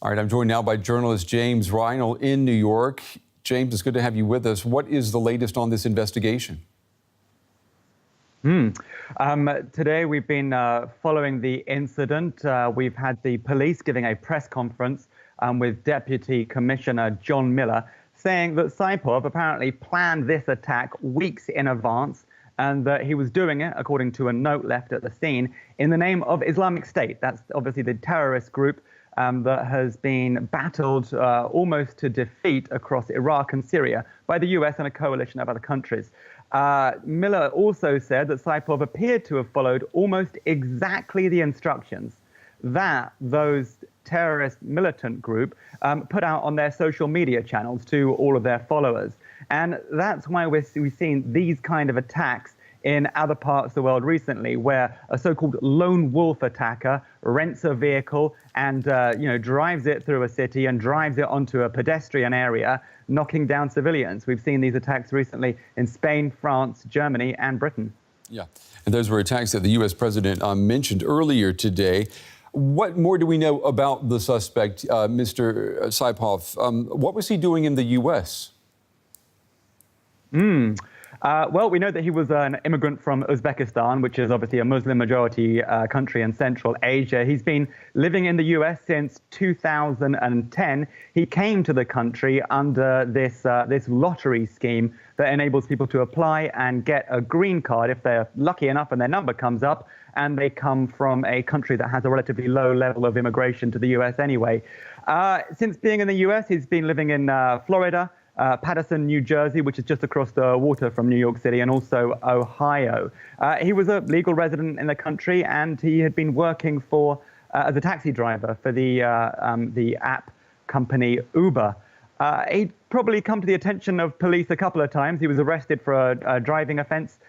All right, I'm joined now by journalist James Reinl in New York. James, it's good to have you with us. What is the latest on this investigation? Today we've been following the incident. We've had the police giving a press conference with Deputy Commissioner John Miller saying that Saipov apparently planned this attack weeks in advance and that he was doing it, according to a note left at the scene, in the name of Islamic State. That's obviously the terrorist group that has been battled almost to defeat across Iraq and Syria by the US and a coalition of other countries. Miller also said that Saipov appeared to have followed almost exactly the instructions that those terrorist militant group put out on their social media channels to all of their followers. And that's why we've seen these kind of attacks in other parts of the world recently, where a so-called lone wolf attacker rents a vehicle and drives it through a city and drives it onto a pedestrian area, knocking down civilians. We've seen these attacks recently in Spain, France, Germany, and Britain. Yeah, and those were attacks that the U.S. president mentioned earlier today. What more do we know about the suspect, Mr. Saipov? What was he doing in the U.S.? Well, we know that he was an immigrant from Uzbekistan, which is obviously a Muslim-majority country in Central Asia. He's been living in the U.S. since 2010. He came to the country under this lottery scheme that enables people to apply and get a green card if they're lucky enough and their number comes up, and they come from a country that has a relatively low level of immigration to the U.S. anyway. Since being in the U.S., he's been living in Florida, Paterson, New Jersey, which is just across the water from New York City, and also Ohio. He was a legal resident in the country, and he had been working as a taxi driver for the app company Uber. He'd probably come to the attention of police a couple of times. He was arrested for a driving offense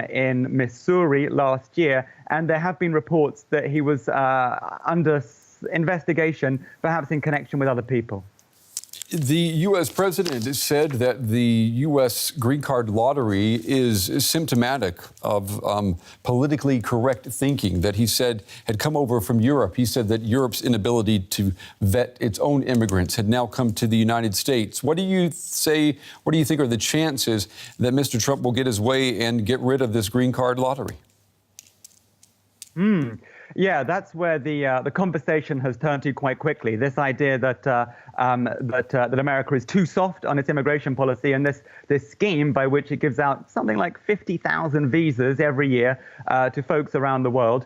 in Missouri last year, and there have been reports that he was under investigation, perhaps in connection with other people. The U.S. president said that the U.S. green card lottery is symptomatic of politically correct thinking that he said had come over from Europe. He said that Europe's inability to vet its own immigrants had now come to the United States. What do you think are the chances that Mr. Trump will get his way and get rid of this green card lottery? Yeah, that's where the conversation has turned to quite quickly. This idea that America is too soft on its immigration policy, and this scheme by which it gives out something like 50,000 visas every year to folks around the world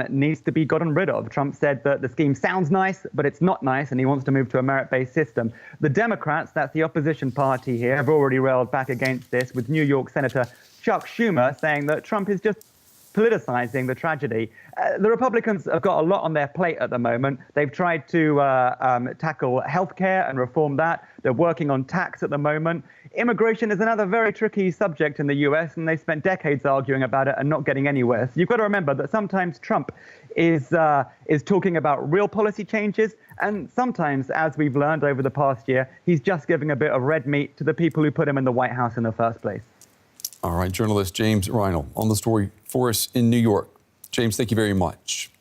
needs to be gotten rid of. Trump said that the scheme sounds nice, but it's not nice, and he wants to move to a merit-based system. The Democrats, that's the opposition party here, have already railed back against this, with New York Senator Chuck Schumer saying that Trump is just politicizing the tragedy. The Republicans have got a lot on their plate at the moment. They've tried to tackle healthcare and reform that. They're working on tax at the moment. Immigration is another very tricky subject in the US, and they've spent decades arguing about it and not getting anywhere. So you've got to remember that sometimes Trump is talking about real policy changes, and sometimes, as we've learned over the past year, he's just giving a bit of red meat to the people who put him in the White House in the first place. All right, journalist James Reinl on the story for us in New York. James, thank you very much.